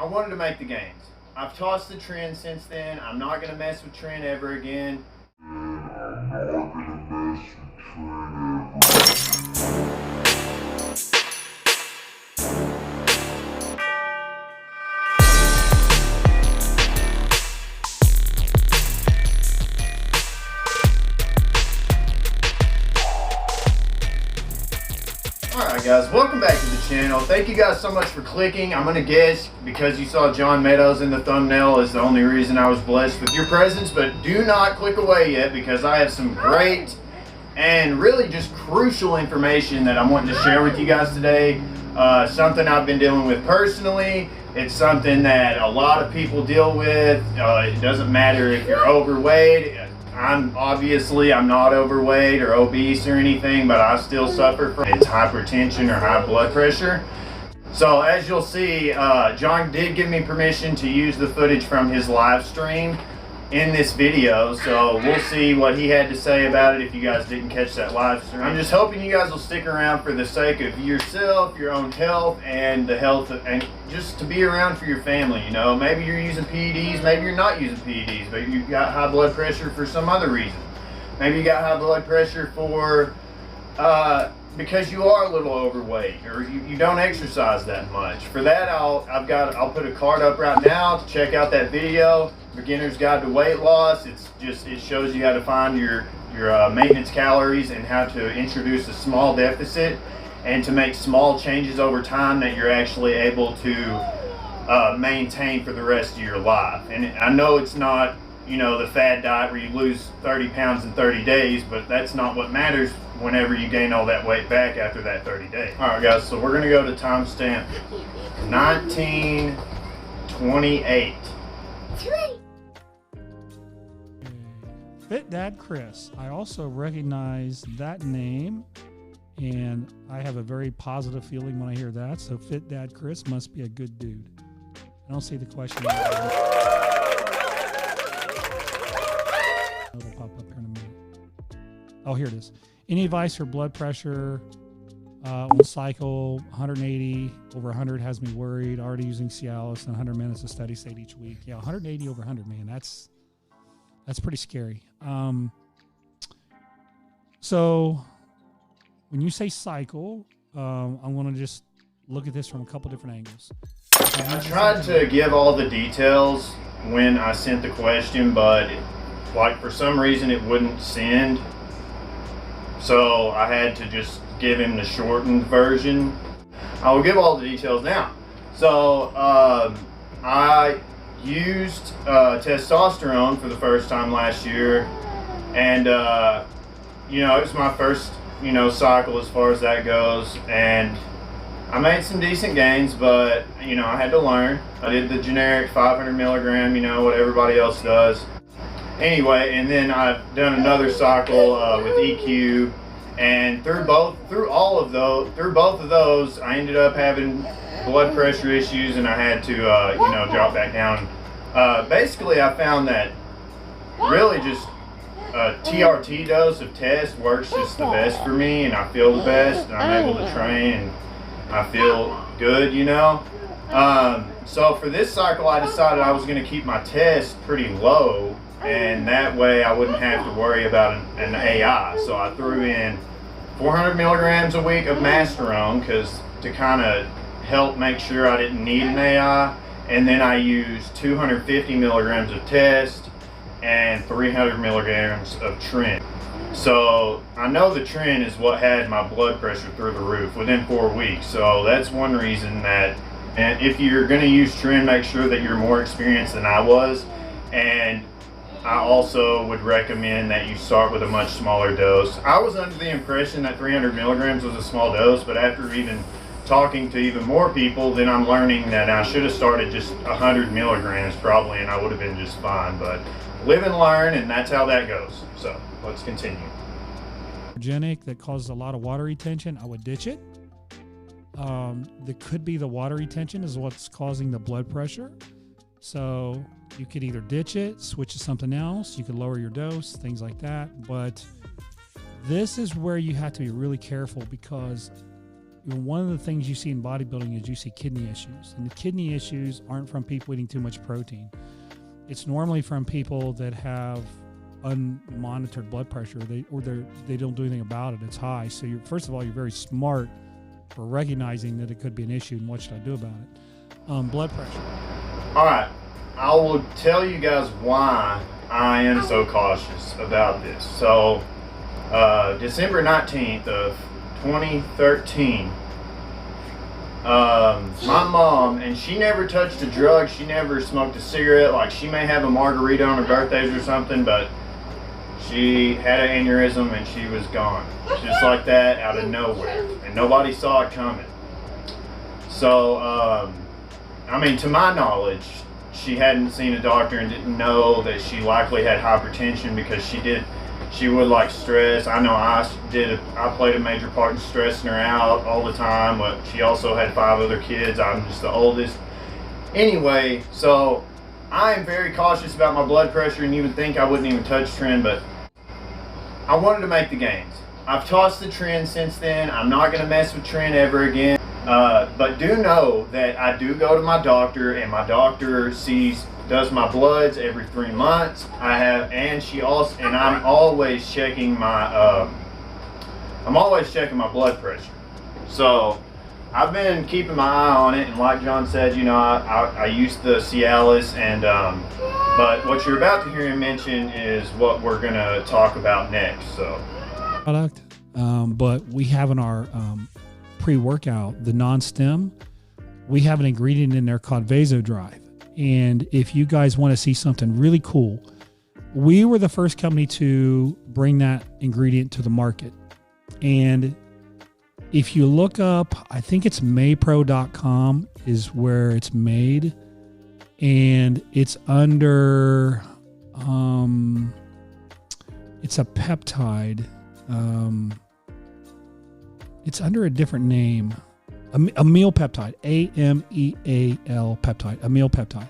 I wanted to make the gains. I've tossed the trend since then. I'm not going to mess with trend ever again. Alright guys, welcome back to the channel. Thank you guys so much for clicking. I'm going to guess because you saw John Meadows in the thumbnail is the only reason I was blessed with your presence, but do not click away yet because I have some great and really just crucial information that I'm wanting to share with you guys today. Something I've been dealing with personally. It's something that a lot of people deal with. It doesn't matter if you're overweight. I'm not overweight or obese or anything, but I still suffer from it's hypertension or high blood pressure. So as you'll see, John did give me permission to use the footage from his live stream in this video, so we'll see what he had to say about it if you guys didn't catch that live stream. I'm just hoping you guys will stick around for the sake of yourself, your own health, and the health and just to be around for your family. You know, maybe you're using PEDs, maybe you're not using PEDs, but you got high blood pressure for some other reason. Maybe you got high blood pressure for because you are a little overweight or you don't exercise that much. For that, I'll put a card up right now to check out that video, Beginner's Guide to Weight Loss. It shows you how to find your maintenance calories and how to introduce a small deficit and to make small changes over time that you're actually able to maintain for the rest of your life. And I know it's not, you know, the fad diet where you lose 30 pounds in 30 days, but that's not what matters whenever you gain all that weight back after that 30 days. All right, guys, so we're going to go to timestamp 1928. Fit Dad Chris. I also recognize that name, and I have a very positive feeling when I hear that. So Fit Dad Chris must be a good dude. I don't see the question. It'll pop up here in a minute. Oh, here it is. Any advice for blood pressure on cycle? 180 over 100 has me worried. Already using Cialis and 100 minutes of steady state each week. Yeah, 180 over 100, man. That's pretty scary. So when you say cycle, I'm going to just look at this from a couple different angles. I tried to give all the details when I sent the question, but for some reason it wouldn't send. So I had to just give him the shortened version. I will give all the details now. So I used testosterone for the first time last year, and you know, it was my first, you know, cycle as far as that goes, and I made some decent gains, but you know, I had to learn. I did the generic 500 milligram, you know, what everybody else does. Anyway, and then I've done another cycle with EQ, and through both of those, I ended up having blood pressure issues, and I had to, you know, drop back down. Basically, I found that really just a TRT dose of test works just the best for me, and I feel the best, and I'm able to train, and I feel good, you know. So for this cycle, I decided I was going to keep my test pretty low, and that way I wouldn't have to worry about an AI. So I threw in 400 milligrams a week of Masterone to kind of help make sure I didn't need an AI, and then I used 250 milligrams of test and 300 milligrams of Tren. So I know the Tren is what had my blood pressure through the roof within 4 weeks. So that's one reason that, and if you're going to use Tren, make sure that you're more experienced than I was. And I also would recommend that you start with a much smaller dose. I was under the impression that 300 milligrams was a small dose, but after even talking to even more people, then I'm learning that I should have started just 100 milligrams probably, and I would have been just fine. But live and learn, and that's how that goes. So let's continue. That causes a lot of water retention, I would ditch it. That could be the water retention is what's causing the blood pressure. So you could either ditch it, switch to something else. You could lower your dose, things like that. But this is where you have to be really careful, because one of the things you see in bodybuilding is you see kidney issues, and the kidney issues aren't from people eating too much protein. It's normally from people that have unmonitored blood pressure. They don't do anything about it. It's high. So first of all, you're very smart for recognizing that it could be an issue, and what should I do about it? Blood pressure. All right, I will tell you guys why I am so cautious about this. So December 19th of 2013, my mom, and she never touched a drug, she never smoked a cigarette. Like, she may have a margarita on her birthdays or something, but she had an aneurysm and she was gone, just like that, out of nowhere, and nobody saw it coming. So I mean, to my knowledge, she hadn't seen a doctor and didn't know that she likely had hypertension, because she would like stress. I know I played a major part in stressing her out all the time, but she also had 5 other kids. I'm just the oldest. Anyway, so I am very cautious about my blood pressure, and you would think I wouldn't even touch Tren, but I wanted to make the gains. I've tossed the Tren since then. I'm not going to mess with Tren ever again. But do know that I do go to my doctor, and my doctor does my bloods every 3 months. I'm always checking my blood pressure. So I've been keeping my eye on it, and like John said, you know, I used the Cialis, and but what you're about to hear him mention is what we're gonna talk about next. So product, but we have in our pre-workout, the Non-Stim, we have an ingredient in there called Vasodrive. And if you guys want to see something really cool, we were the first company to bring that ingredient to the market. And if you look up, I think it's maypro.com is where it's made, and it's under it's a peptide. It's under a different name, a meal peptide, AMEAL peptide, a meal peptide.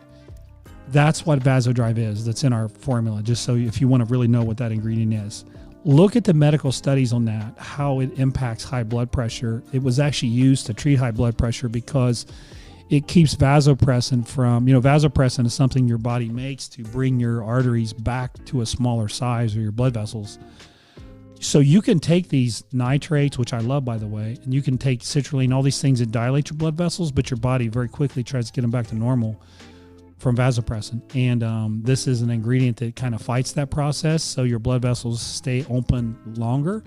That's what Vasodrive is. That's in our formula, just so if you want to really know what that ingredient is. Look at the medical studies on that, how it impacts high blood pressure. It was actually used to treat high blood pressure because it keeps vasopressin from, vasopressin is something your body makes to bring your arteries back to a smaller size, or your blood vessels. So you can take these nitrates, which I love, by the way, and you can take citrulline, all these things that dilate your blood vessels, but your body very quickly tries to get them back to normal from vasopressin. And this is an ingredient that kind of fights that process, so your blood vessels stay open longer.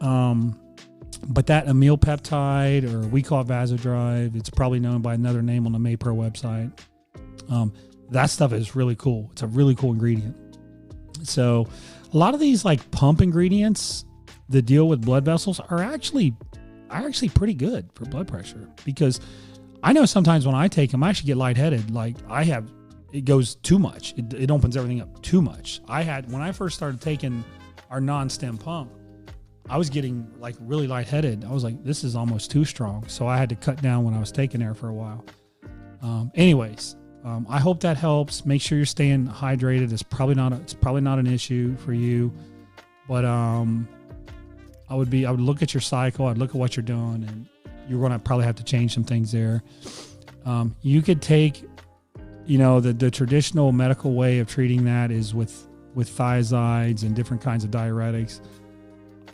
But that amyl peptide, or we call it Vasodrive, it's probably known by another name on the Maypro website. That stuff is really cool. It's a really cool ingredient. So a lot of these like pump ingredients that deal with blood vessels are actually pretty good for blood pressure, because I know sometimes when I take them, I actually get lightheaded. Like it goes too much. It opens everything up too much. When I first started taking our Non-Stim pump, I was getting like really lightheaded. I was like, this is almost too strong. So I had to cut down when I was taking there for a while. I hope that helps. Make sure you're staying hydrated. It's probably not an issue for you, but I would look at your cycle. I'd look at what you're doing, and you're going to probably have to change some things there. You could take, the traditional medical way of treating that is with thiazides and different kinds of diuretics.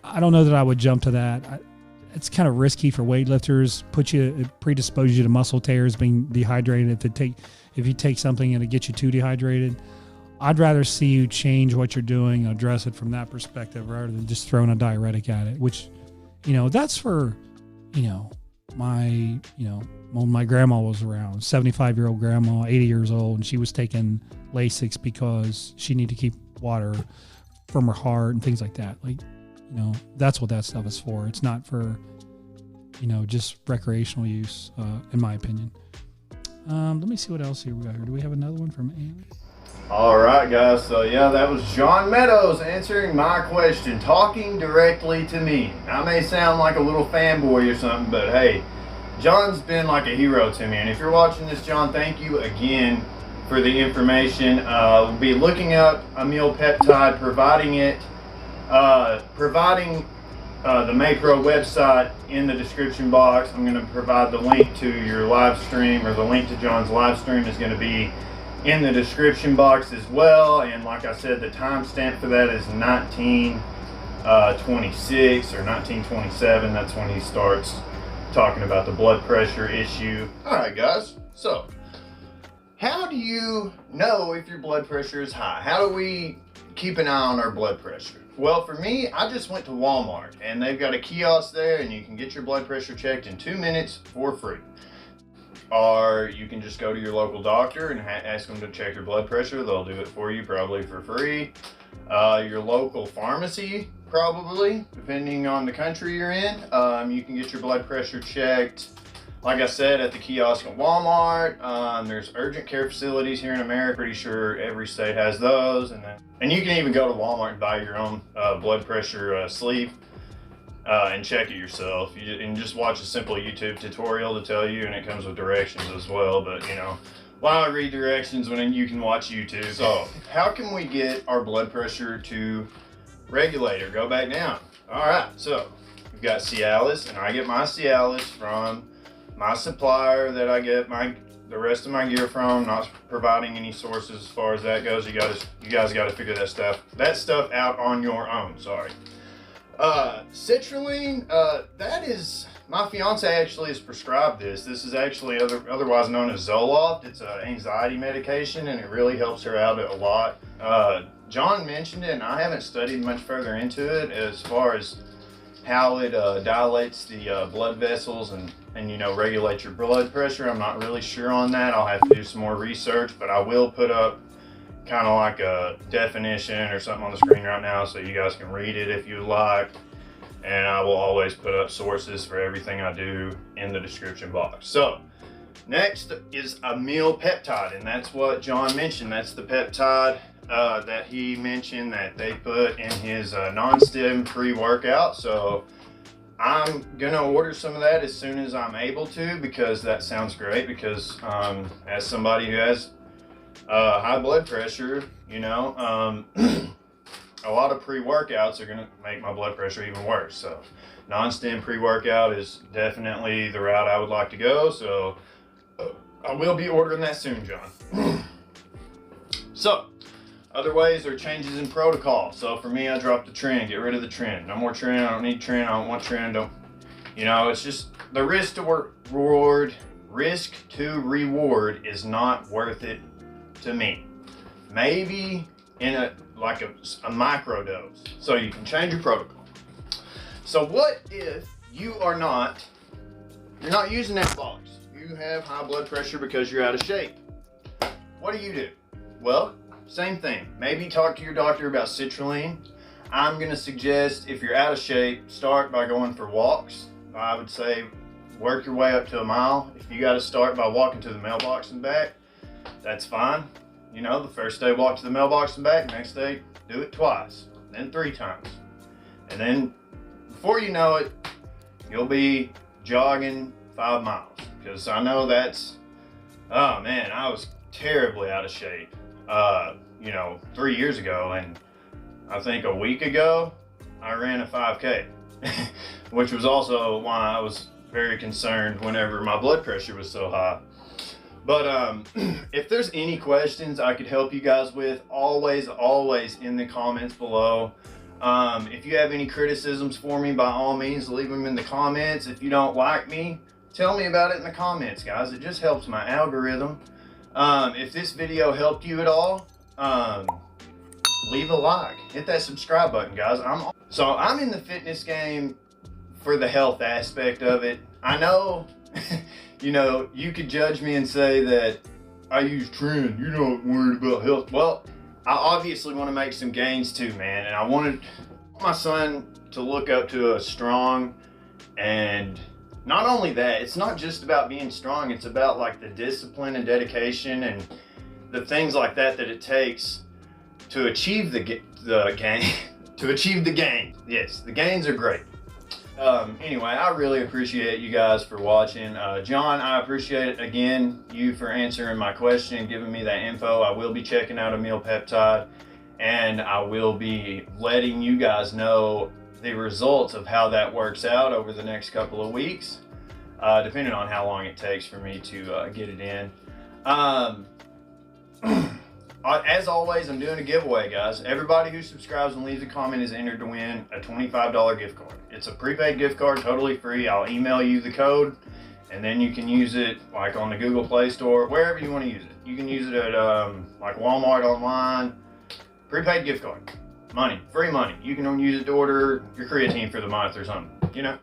I don't know that I would jump to that. It's kind of risky for weightlifters. It predisposes you to muscle tears, being dehydrated. If you take something and it gets you too dehydrated, I'd rather see you change what you're doing and address it from that perspective, rather than just throwing a diuretic at it, which, that's for, when my grandma was around, 75-year-old grandma, 80 years old, and she was taking Lasix because she needed to keep water from her heart and things like that. Like, that's what that stuff is for. It's not for, just recreational use, in my opinion. Let me see what else here we got here. Do we have another one from Amy? All right, guys. So, yeah, that was John Meadows answering my question, talking directly to me. I may sound like a little fanboy or something, but hey, John's been like a hero to me. And if you're watching this, John, thank you again for the information. We'll be looking up a meal peptide, providing the Maypro website in the description box. I'm going to provide the link to your live stream, or the link to John's live stream is going to be in the description box as well. And like I said, the timestamp for that is 1926 or 1927. That's when he starts talking about the blood pressure issue. All right, guys. So, how do you know if your blood pressure is high? How do we keep an eye on our blood pressure? Well, for me, I just went to Walmart, and they've got a kiosk there, and you can get your blood pressure checked in 2 minutes for free. Or you can just go to your local doctor and ask them to check your blood pressure. They'll do it for you, probably for free. Your local pharmacy, probably, depending on the country you're in. You can get your blood pressure checked, like I said, at the kiosk at Walmart. There's urgent care facilities here in America. Pretty sure every state has those. And you can even go to Walmart and buy your own blood pressure sleeve and check it yourself. And just watch a simple YouTube tutorial to tell you, and it comes with directions as well. But you know, why read directions when you can watch YouTube? So how can we get our blood pressure to regulate or go back down? All right, so we've got Cialis, and I get my Cialis from my supplier that I get the rest of my gear from. Not providing any sources as far as that goes. You guys got to figure that stuff out on your own. Sorry. Citrulline, that is, my fiance actually has prescribed this. This is actually otherwise known as Zoloft. It's an anxiety medication, and it really helps her out a lot. John mentioned it, and I haven't studied much further into it as far as how it dilates the blood vessels and you know, regulate your blood pressure. I'm not really sure on that. I'll have to do some more research, but I will put up kind of like a definition or something on the screen right now so you guys can read it if you like. And I will always put up sources for everything I do in the description box. So next is a meal peptide, and that's what John mentioned. That's the peptide that he mentioned that they put in his Non-Stim pre-workout. So I'm gonna order some of that as soon as I'm able to, because that sounds great. Because as somebody who has high blood pressure, you know, a lot of pre-workouts are gonna make my blood pressure even worse. So Non-Stim pre-workout is definitely the route I would like to go. So I will be ordering that soon, John. So other ways are changes in protocol. So for me, I dropped the trend, get rid of the trend. No more trend, I don't need trend, I don't want trend, you know, it's just the risk to reward is not worth it to me. Maybe in a micro dose. So you can change your protocol. So what if you're not using anabolics? You have high blood pressure because you're out of shape. What do? Well, same thing. Maybe talk to your doctor about citrulline. I'm gonna suggest, if you're out of shape, start by going for walks. I would say work your way up to a mile. If you gotta start by walking to the mailbox and back, that's fine. You know, the first day walk to the mailbox and back, next day do it twice, then 3 times. And then before you know it, you'll be jogging 5 miles. Because I know that's, oh man, I was terribly out of shape. You know, 3 years ago, and I think a week ago I ran a 5K, which was also why I was very concerned whenever my blood pressure was so high. But if there's any questions I could help you guys with, always in the comments below. If you have any criticisms for me, by all means leave them in the comments. If you don't like me, tell me about it in the comments, guys. It just helps my algorithm. If this video helped you at all, leave a like, hit that subscribe button, guys. I'm in the fitness game for the health aspect of it. I know, you know, you could judge me and say that I use trend, you're not worried about health. Well, I obviously want to make some gains too, man, and I wanted my son to look up to a strong, and not only that, it's not just about being strong, it's about like the discipline and dedication and the things like that it takes to achieve the gain. Yes, the gains are great. Anyway, I really appreciate you guys for watching. John, I appreciate it again, you for answering my question and giving me that info. I will be checking out a meal peptide, and I will be letting you guys know the results of how that works out over the next couple of weeks, depending on how long it takes for me to get it in. As always, I'm doing a giveaway, guys. Everybody who subscribes and leaves a comment is entered to win a $25 gift card. It's a prepaid gift card, totally free. I'll email you the code, and then you can use it like on the Google Play Store, wherever you want to use it. You can use it at like Walmart online. Prepaid gift card. Money. Free money. You can use it to order your creatine for the month or something, you know?